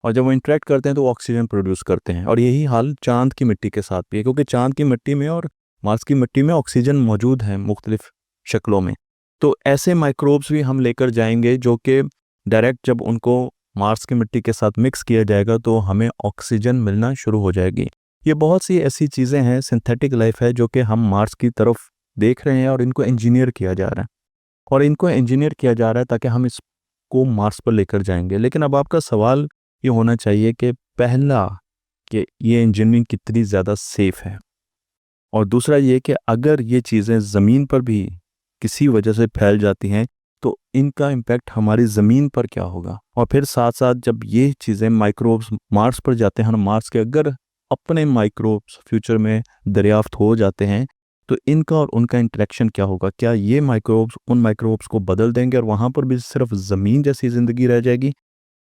और जब वो इंटरेक्ट करते हैं तो वो ऑक्सीजन प्रोड्यूस करते हैं। और यही हाल चांद की मिट्टी के साथ भी है, क्योंकि चांद की मिट्टी में और मार्स की मिट्टी में ऑक्सीजन मौजूद है मुख्तलिफ शक्लों में। तो ऐसे माइक्रोब्स भी हम लेकर जाएंगे जो कि डायरेक्ट जब उनको मार्स की मिट्टी के साथ मिक्स किया जाएगा तो हमें ऑक्सीजन मिलना शुरू हो जाएगी। ये बहुत सी ऐसी चीज़ें हैं, सिंथेटिक लाइफ है, जो कि हम मार्स की तरफ देख रहे हैं और इनको इंजीनियर किया जा रहा है। और इनको इंजीनियर किया जा रहा है ताकि हम इसको मार्स पर लेकर जाएंगे। लेकिन अब आपका सवाल ये होना चाहिए कि पहला, कि ये इंजीनियरिंग कितनी ज़्यादा सेफ है, और दूसरा ये कि अगर ये चीज़ें ज़मीन पर भी किसी वजह से फैल जाती हैं तो इनका इम्पैक्ट हमारी ज़मीन पर क्या होगा। और फिर साथ साथ जब ये चीज़ें माइक्रोब्स मार्स पर जाते हैं, मार्स के अगर अपने माइक्रोब्स फ्यूचर में दरियाफ्त हो जाते हैं तो इनका और उनका इंटरेक्शन क्या होगा। क्या ये माइक्रोब्स उन माइक्रोब्स को बदल देंगे और वहाँ पर भी सिर्फ ज़मीन जैसी ज़िंदगी रह जाएगी,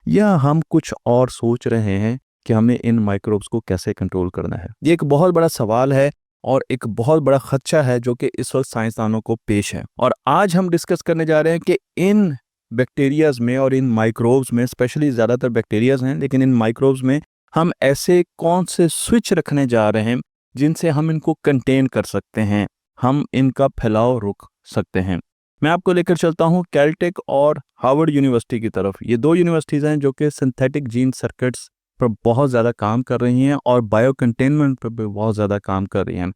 या हम कुछ और सोच रहे हैं कि हमें इन माइक्रोब्स को कैसे कंट्रोल करना है। ये एक बहुत बड़ा सवाल है और एक बहुत बड़ा खदशा है जो कि इस वक्त साइंसदानों को पेश है। और आज हम डिस्कस करने जा रहे हैं कि इन बैक्टीरियाज में और इन माइक्रोब्स में, स्पेशली ज़्यादातर बैक्टीरियाज हैं, लेकिन इन माइक्रोब्स में हम ऐसे कौन से स्विच रखने जा रहे हैं जिनसे हम इनको कंटेन कर सकते हैं, हम इनका फैलाव रोक सकते हैं। मैं आपको लेकर चलता हूं कैलटेक और हार्वर्ड यूनिवर्सिटी की तरफ। ये दो यूनिवर्सिटीज़ हैं जो कि सिंथेटिक जीन सर्किट्स पर बहुत ज़्यादा काम कर रही हैं और बायो कंटेनमेंट पर भी बहुत ज़्यादा काम कर रही हैं।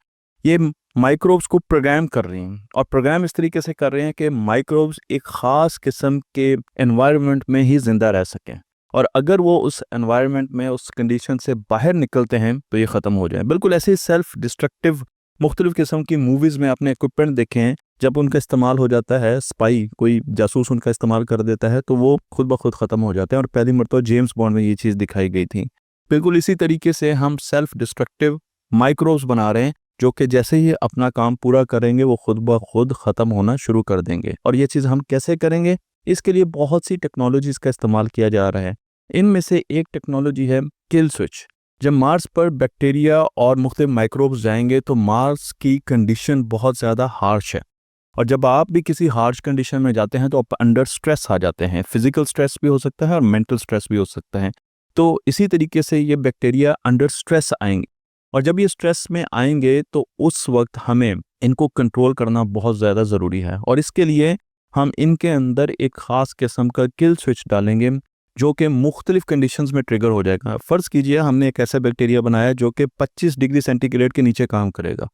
ये माइक्रोब्स को प्रोग्राम कर रही हैं, और प्रोग्राम इस तरीके से कर रहे हैं कि माइक्रोब्स एक ख़ास किस्म के एनवायरनमेंट में ही ज़िंदा रह सकें, और अगर वो उस एनवायरनमेंट में, उस कंडीशन से बाहर निकलते हैं तो ये ख़त्म हो जाए। बिल्कुल ऐसे सेल्फ डिस्ट्रक्टिव मुख्तलिफ किस्म की मूवीज़ में आपने इक्विपमेंट देखे हैं, जब उनका इस्तेमाल हो जाता है, स्पाई कोई जासूस उनका इस्तेमाल कर देता है तो वो खुद ब खुद ख़त्म हो जाते हैं। और पहली मरतबा जेम्स बॉन्ड में ये चीज़ दिखाई गई थी। बिल्कुल इसी तरीके से हम सेल्फ डिस्ट्रक्टिव माइक्रोब्स बना रहे हैं जो कि जैसे ही अपना काम पूरा करेंगे वो खुद ब खुद ख़त्म होना शुरू कर देंगे। और ये चीज़ हम कैसे करेंगे, इसके लिए बहुत सी टेक्नोलॉजीज़ का इस्तेमाल किया जा रहा है। इनमें से एक टेक्नोलॉजी है किल स्विच। जब मार्स पर बैक्टीरिया और मुख्तलिफ माइक्रोब्स जाएंगे तो मार्स की कंडीशन बहुत ज़्यादा हार्श है, और जब आप भी किसी हार्श कंडीशन में जाते हैं तो आप अंडर स्ट्रेस आ जाते हैं। फिजिकल स्ट्रेस भी हो सकता है और मेंटल स्ट्रेस भी हो सकता है। तो इसी तरीके से ये बैक्टीरिया अंडर स्ट्रेस आएंगे, और जब ये स्ट्रेस में आएंगे तो उस वक्त हमें इनको कंट्रोल करना बहुत ज़्यादा ज़रूरी है। और इसके लिए हम इनके अंदर एक ख़ास किस्म का किल स्विच डालेंगे जो कि मुख्तलिफ कंडीशंस में ट्रिगर हो जाएगा। फ़र्ज़ कीजिए हमने एक ऐसा बैक्टीरिया बनाया जो कि 25 डिग्री सेंटीग्रेड के नीचे काम करेगा,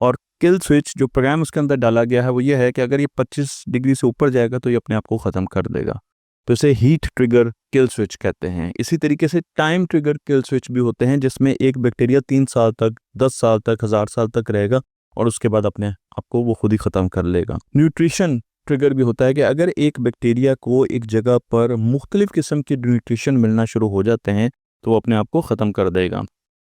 और किल स्विच जो प्रोग्राम उसके अंदर डाला गया है वो ये है कि अगर ये 25 डिग्री से ऊपर जाएगा तो ये अपने आप को ख़त्म कर देगा। तो इसे हीट ट्रिगर किल स्विच कहते हैं। इसी तरीके से टाइम ट्रिगर किल स्विच भी होते हैं, जिसमें एक बैक्टीरिया 3 साल तक, 10 साल तक, 1000 साल तक रहेगा और उसके बाद अपने आप को वो खुद ही ख़त्म कर लेगा। न्यूट्रिशन ट्रिगर भी होता है कि अगर एक बैक्टीरिया को एक जगह पर मुख्तलिफ किस्म के न्यूट्रिशन मिलना शुरू हो जाते हैं तो वो अपने आप को ख़त्म कर देगा।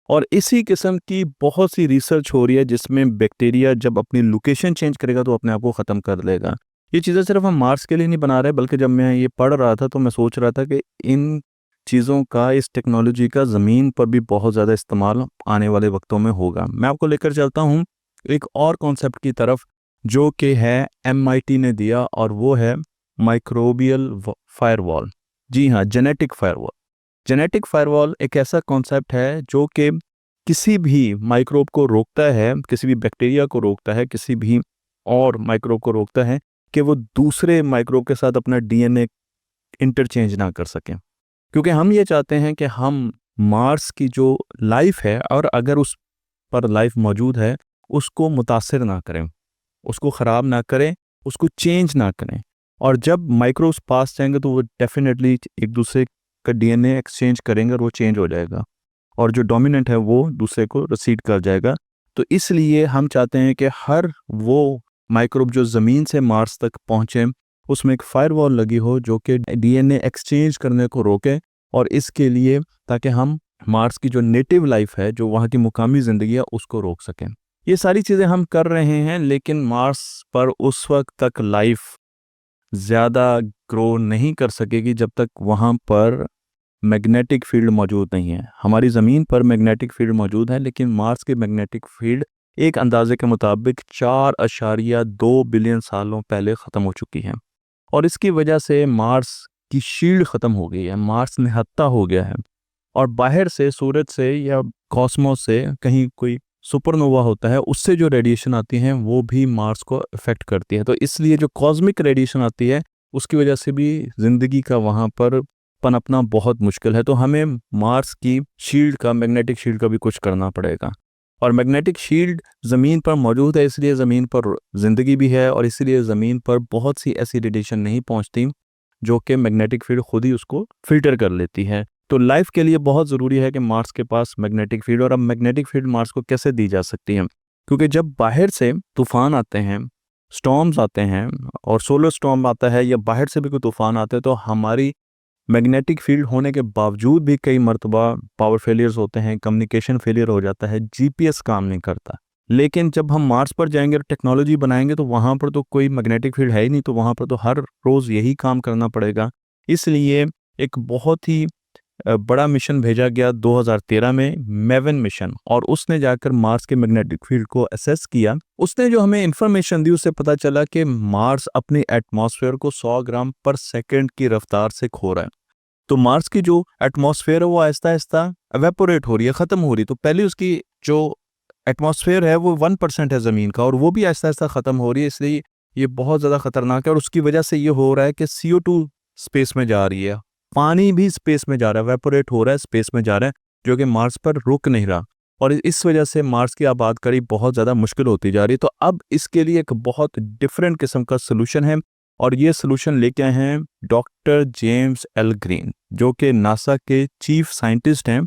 और इसी किस्म की बहुत सी रिसर्च हो रही है जिसमें बैक्टीरिया जब अपनी लोकेशन चेंज करेगा तो अपने आप को ख़त्म कर लेगा। ये चीज़ें सिर्फ हम मार्स के लिए नहीं बना रहे, बल्कि जब मैं ये पढ़ रहा था तो मैं सोच रहा था कि इन चीज़ों का, इस टेक्नोलॉजी का ज़मीन पर भी बहुत ज़्यादा इस्तेमाल आने वाले वक्तों में होगा। मैं आपको लेकर चलता हूँ एक और कॉन्सेप्ट की तरफ जो कि है MIT ने दिया, और वो है माइक्रोबियल फायरवॉल। जी हाँ, जेनेटिक फायरवॉल। जेनेटिक फायरवॉल एक ऐसा कॉन्सेप्ट है जो कि किसी भी माइक्रोब को रोकता है, किसी भी बैक्टीरिया को रोकता है, किसी भी और माइक्रोब को रोकता है कि वो दूसरे माइक्रोब के साथ अपना DNA इंटरचेंज ना कर सकें। क्योंकि हम ये चाहते हैं कि हम मार्स की जो लाइफ है, और अगर उस पर लाइफ मौजूद है, उसको मुतासिर ना करें, उसको ख़राब ना करें, उसको चेंज ना करें। और जब माइक्रोब्स पास जाएंगे तो वो डेफिनेटली एक दूसरे का DNA एक्सचेंज करेंगे और वो चेंज हो जाएगा, और जो डोमिनेंट है वो दूसरे को रिसीड कर जाएगा। तो इसलिए हम चाहते हैं कि हर वो माइक्रोब जो ज़मीन से मार्स तक पहुँचे उसमें एक फायरवॉल लगी हो जो कि DNA एक्सचेंज करने को रोके, और इसके लिए ताकि हम मार्स की जो नेटिव लाइफ है, जो वहाँ की मुकामी ज़िंदगी है, उसको रोक सकें। ये सारी चीज़ें हम कर रहे हैं, लेकिन मार्स पर उस वक्त तक लाइफ ज़्यादा ग्रो नहीं कर सकेगी जब तक वहाँ पर मैग्नेटिक फील्ड मौजूद नहीं है। हमारी ज़मीन पर मैग्नेटिक फील्ड मौजूद है, लेकिन मार्स की मैग्नेटिक फील्ड एक अंदाजे के मुताबिक 4.2 बिलियन सालों पहले ख़त्म हो चुकी है, और इसकी वजह से मार्स की शील्ड ख़त्म हो गई है, मार्स निहत्था हो गया है और बाहर से सूरज से या कॉस्मोस से कहीं कोई सुपरनोवा होता है, उससे जो रेडिएशन आती है वो भी मार्स को अफेक्ट करती है। तो इसलिए जो कॉस्मिक रेडिएशन आती है उसकी वजह से भी ज़िंदगी का वहाँ पर पनपना बहुत मुश्किल है। तो हमें मार्स की शील्ड का, मैग्नेटिक शील्ड का भी कुछ करना पड़ेगा। और मैग्नेटिक शील्ड ज़मीन पर मौजूद है, इसलिए ज़मीन पर ज़िंदगी भी है और इसीलिए ज़मीन पर बहुत सी ऐसी रेडिएशन नहीं पहुंचती जो कि मैग्नेटिक फील्ड खुद ही उसको फिल्टर कर लेती है। तो लाइफ के लिए बहुत ज़रूरी है कि मार्स के पास मैग्नेटिक फील्ड। और अब मैग्नेटिक फील्ड मार्स को कैसे दी जा सकती है, क्योंकि जब बाहर से तूफान आते हैं, स्टॉर्म्स आते हैं और सोलर स्टॉर्म आता है या बाहर से भी कोई तूफान आते हैं, तो हमारी मैग्नेटिक फील्ड होने के बावजूद भी कई मरतबा पावर फेलियर्स होते हैं, कम्युनिकेशन फेलियर हो जाता है, जीपीएस काम नहीं करता। लेकिन जब हम मार्स पर जाएंगे और टेक्नोलॉजी बनाएंगे तो वहाँ पर तो कोई मैग्नेटिक फील्ड है ही नहीं, तो वहाँ पर तो हर रोज़ यही काम करना पड़ेगा। इसलिए एक बहुत ही बड़ा मिशन भेजा गया 2013 में, मेवन मिशन, और उसने जाकर मार्स के मैग्नेटिक फील्ड को असेस किया। उसने जो हमें इंफॉर्मेशन दी उससे पता चला कि मार्स अपनी एटमॉस्फेयर को 100 ग्राम पर सेकंड की रफ्तार से खो रहा है। तो मार्स की जो एटमॉस्फेयर है वो आहिस्ता आहिस्ता एवेपोरेट हो रही है, ख़त्म हो रही है। तो पहले उसकी जो एटमॉस्फेयर है वो 1% है ज़मीन का, और वो भी आहिस्ता आहिस्ता ख़त्म हो रही है। इसलिए ये बहुत ज़्यादा ख़तरनाक है और उसकी वजह से ये हो रहा है कि CO2 स्पेस में जा रही है, पानी भी स्पेस में जा रहा है, एवेपोरेट हो रहा है, स्पेस में जा रहा है, जो कि मार्स पर रुक नहीं रहा। और इस वजह से मार्स की आबादकारी बहुत ज़्यादा मुश्किल होती जा रही है। तो अब इसके लिए एक बहुत डिफरेंट किस्म का सोल्यूशन है, और ये सोल्यूशन लेके आए हैं डॉक्टर जेम्स एल ग्रीन, जो कि नासा के चीफ साइंटिस्ट हैं।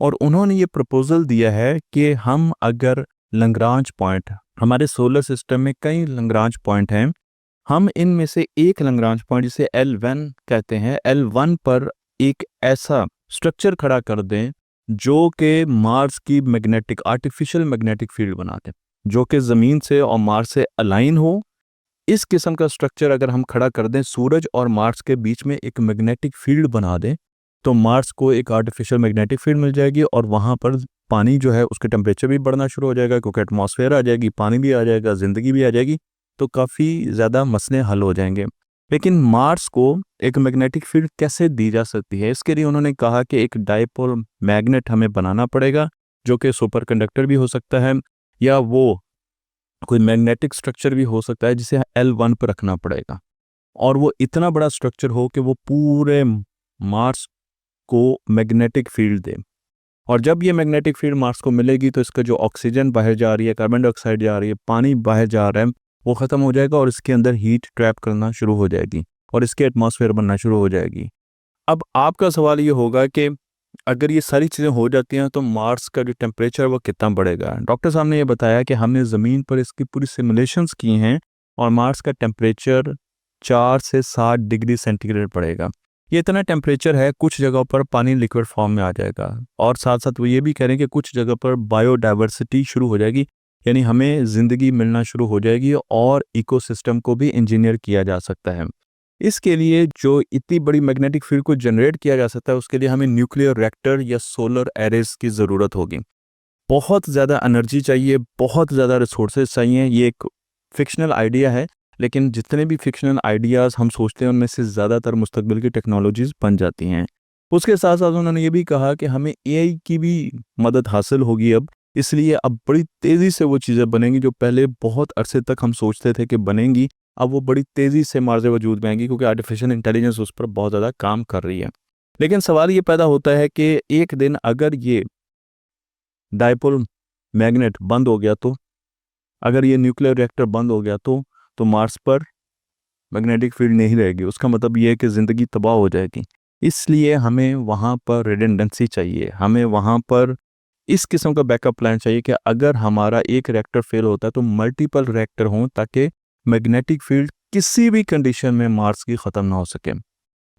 और उन्होंने ये प्रपोजल दिया है कि हम अगर लैग्रांज पॉइंट, हमारे सोलर सिस्टम में कई लैग्रांज पॉइंट हैं, हम इनमें से एक लैग्रांज पॉइंट जिसे L1 कहते हैं, L1 पर एक ऐसा स्ट्रक्चर खड़ा कर दें जो कि मार्स की मैग्नेटिक, आर्टिफिशियल मैग्नेटिक फील्ड बना दें, जो कि ज़मीन से और मार्स से अलाइन हो। इस किस्म का स्ट्रक्चर अगर हम खड़ा कर दें, सूरज और मार्स के बीच में एक मैग्नेटिक फील्ड बना दें, तो मार्स को एक आर्टिफिशियल मैग्नेटिक फील्ड मिल जाएगी और वहाँ पर पानी जो है उसके टेम्परेचर भी बढ़ना शुरू हो जाएगा, क्योंकि एटमॉस्फेयर आ जाएगी, पानी भी आ जाएगा, ज़िंदगी भी आ जाएगी। तो काफ़ी ज़्यादा मसले हल हो जाएंगे। लेकिन मार्स को एक मैग्नेटिक फील्ड कैसे दी जा सकती है, इसके लिए उन्होंने कहा कि एक डायपोल मैग्नेट हमें बनाना पड़ेगा, जो कि सुपर कंडक्टर भी हो सकता है या वो कोई मैग्नेटिक स्ट्रक्चर भी हो सकता है, जिसे L1 पर रखना पड़ेगा। और वो इतना बड़ा स्ट्रक्चर हो कि वो पूरे मार्स को मैग्नेटिक फील्ड दे। और जब ये मैग्नेटिक फील्ड मार्स को मिलेगी तो इसका जो ऑक्सीजन बाहर जा रही है, कार्बन डाइऑक्साइड जा रही है, पानी बाहर जा रहा है, वो ख़त्म हो जाएगा और इसके अंदर हीट ट्रैप करना शुरू हो जाएगी और इसके एटमॉस्फेयर बनना शुरू हो जाएगी। अब आपका सवाल ये होगा कि अगर ये सारी चीज़ें हो जाती हैं तो मार्स का जो टेम्परेचर वो कितना बढ़ेगा। डॉक्टर साहब ने ये बताया कि हमने ज़मीन पर इसकी पूरी सिमुलेशंस की हैं और मार्स का टेम्परेचर 4 से 7 डिग्री सेंटीग्रेड बढ़ेगा। ये इतना टेम्परेचर है, कुछ जगहों पर पानी लिक्विड फॉर्म में आ जाएगा, और साथ साथ वो ये भी कह रहे हैं कि कुछ जगह पर बायोडाइवर्सिटी शुरू हो जाएगी, यानी हमें ज़िंदगी मिलना शुरू हो जाएगी और इकोसिस्टम को भी इंजीनियर किया जा सकता है। इसके लिए जो इतनी बड़ी मैग्नेटिक फील्ड को जनरेट किया जा सकता है, उसके लिए हमें न्यूक्लियर रिएक्टर या सोलर एरेज की ज़रूरत होगी। बहुत ज़्यादा एनर्जी चाहिए, बहुत ज़्यादा रिसोर्सेज चाहिए। ये एक फिक्शनल आइडिया है, लेकिन जितने भी फिक्शनल आइडियाज़ हम सोचते हैं उनमें से ज़्यादातर मुस्तकबिल की टेक्नोलॉजीज़ बन जाती हैं। उसके साथ साथ उन्होंने ये भी कहा कि हमें AI की भी मदद हासिल होगी अब, इसलिए अब बड़ी तेज़ी से वो चीज़ें बनेंगी जो पहले बहुत अरसे तक हम सोचते थे कि बनेंगी, अब वो बड़ी तेज़ी से मार्ज़ वजूद में आएंगी, क्योंकि आर्टिफिशियल इंटेलिजेंस उस पर बहुत ज़्यादा काम कर रही है। लेकिन सवाल ये पैदा होता है कि एक दिन अगर ये डायपोल मैग्नेट बंद हो गया तो, अगर ये न्यूक्लियर रिएक्टर बंद हो गया तो मार्स पर मैग्नेटिक फील्ड नहीं रहेगी। उसका मतलब ये है कि ज़िंदगी तबाह हो जाएगी। इसलिए हमें वहाँ पर रिडंडेंसी चाहिए, हमें वहाँ पर इस किस्म का बैकअप प्लान चाहिए कि अगर हमारा एक रिएक्टर फेल होता है तो मल्टीपल रिएक्टर हों, ताकि मैग्नेटिक फील्ड किसी भी कंडीशन में मार्स की ख़त्म ना हो सके।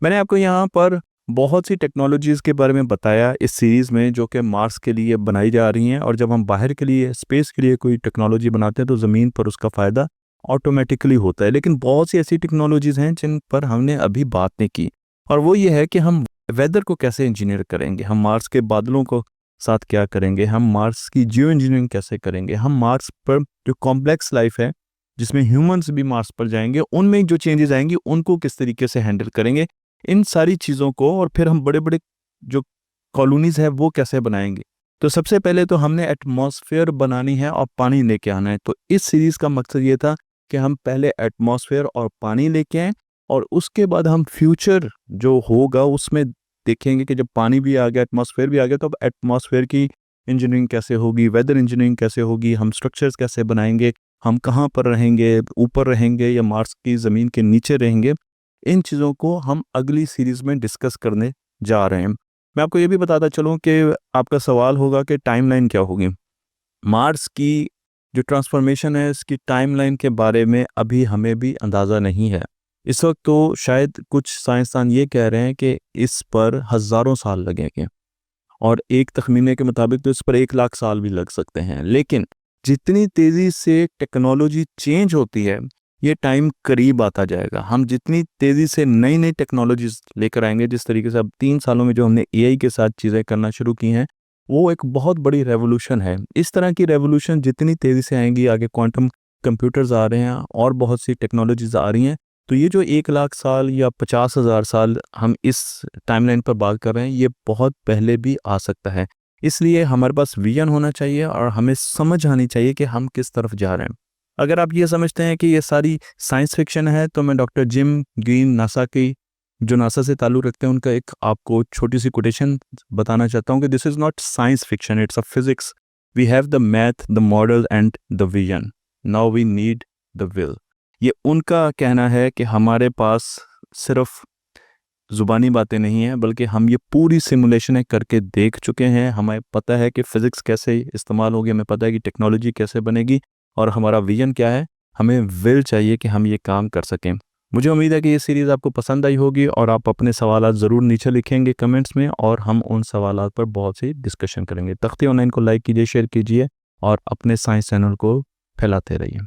मैंने आपको यहाँ पर बहुत सी टेक्नोलॉजीज़ के बारे में बताया इस सीरीज़ में, जो कि मार्स के लिए बनाई जा रही हैं, और जब हम बाहर के लिए, स्पेस के लिए कोई टेक्नोलॉजी बनाते हैं तो ज़मीन पर उसका फ़ायदा ऑटोमेटिकली होता है। लेकिन बहुत सी ऐसी टेक्नोलॉजीज़ हैं जिन पर हमने अभी बात नहीं की, और वो ये है कि हम वेदर को कैसे इंजीनियर करेंगे, हम मार्स के बादलों को साथ क्या करेंगे, हम मार्स की जियो इंजीनियरिंग कैसे करेंगे, हम मार्स पर जो कॉम्प्लेक्स लाइफ है जिसमें ह्यूमंस भी मार्स पर जाएंगे, उनमें जो चेंजेस आएंगी उनको किस तरीके से हैंडल करेंगे। इन सारी चीज़ों को, और फिर हम बड़े बड़े जो कॉलोनीज़ है वो कैसे बनाएंगे। तो सबसे पहले तो हमने एटमॉस्फेयर बनानी है और पानी लेके आना है। तो इस सीरीज़ का मकसद ये था कि हम पहले एटमॉस्फेयर और पानी लेके आएँ, और उसके बाद हम फ्यूचर जो होगा उसमें देखेंगे कि जब पानी भी आ गया, एटमॉस्फेयर भी आ गया, तो अब एटमॉस्फेयर की इंजीनियरिंग कैसे होगी, वेदर इंजीनियरिंग कैसे होगी, हम स्ट्रक्चर्स कैसे बनाएंगे, हम कहाँ पर रहेंगे, ऊपर रहेंगे या मार्स की ज़मीन के नीचे रहेंगे। इन चीज़ों को हम अगली सीरीज़ में डिस्कस करने जा रहे हैं। मैं आपको ये भी बताता चलूँ कि आपका सवाल होगा कि टाइमलाइन क्या होगी। मार्स की जो ट्रांसफॉर्मेशन है इसकी टाइमलाइन के बारे में अभी हमें भी अंदाज़ा नहीं है। इस वक्त तो शायद कुछ साइंसदान ये कह रहे हैं कि इस पर हज़ारों साल लगेंगे, और एक तखमीने के मुताबिक तो इस पर 1 लाख साल भी लग सकते हैं। लेकिन जितनी तेज़ी से टेक्नोलॉजी चेंज होती है, ये टाइम करीब आता जाएगा। हम जितनी तेज़ी से नई नई टेक्नोलॉजीज लेकर आएंगे, जिस तरीके से अब 3 सालों में जो हमने एआई के साथ चीज़ें करना शुरू की हैं, वो एक बहुत बड़ी रेवोल्यूशन है। इस तरह की रेवोल्यूशन जितनी तेज़ी से आएंगी, आगे क्वांटम कंप्यूटर्स आ रहे हैं और बहुत सी टेक्नोलॉजीज आ रही हैं, तो ये जो 1 लाख साल या 50,000 साल हम इस टाइमलाइन पर बात कर रहे हैं, ये बहुत पहले भी आ सकता है। इसलिए हमारे पास विजन होना चाहिए और हमें समझ आनी चाहिए कि हम किस तरफ जा रहे हैं। अगर आप ये समझते हैं कि ये सारी साइंस फिक्शन है, तो मैं डॉक्टर जिम ग्रीन, नासा की जो नासा से ताल्लुक़ रखते हैं, उनका एक आपको छोटी सी कोटेशन बताना चाहता हूँ कि this is not science fiction, it's a physics. We have the math, the model and the vision, now we need the will. ये उनका कहना है कि हमारे पास सिर्फ ज़ुबानी बातें नहीं हैं, बल्कि हम ये पूरी सिमुलेशनें करके देख चुके हैं। हमें पता है कि फ़िज़िक्स कैसे इस्तेमाल होगी, हमें पता है कि टेक्नोलॉजी कैसे बनेगी, और हमारा विज़न क्या है। हमें विल चाहिए कि हम ये काम कर सकें। मुझे उम्मीद है कि ये सीरीज़ आपको पसंद आई होगी, और आप अपने सवालात ज़रूर नीचे लिखेंगे कमेंट्स में, और हम उन सवालात पर बहुत सी डिस्कशन करेंगे। तख्ती ऑनलाइन को लाइक कीजिए, शेयर कीजिए और अपने साइंस चैनल को फैलाते रहिए।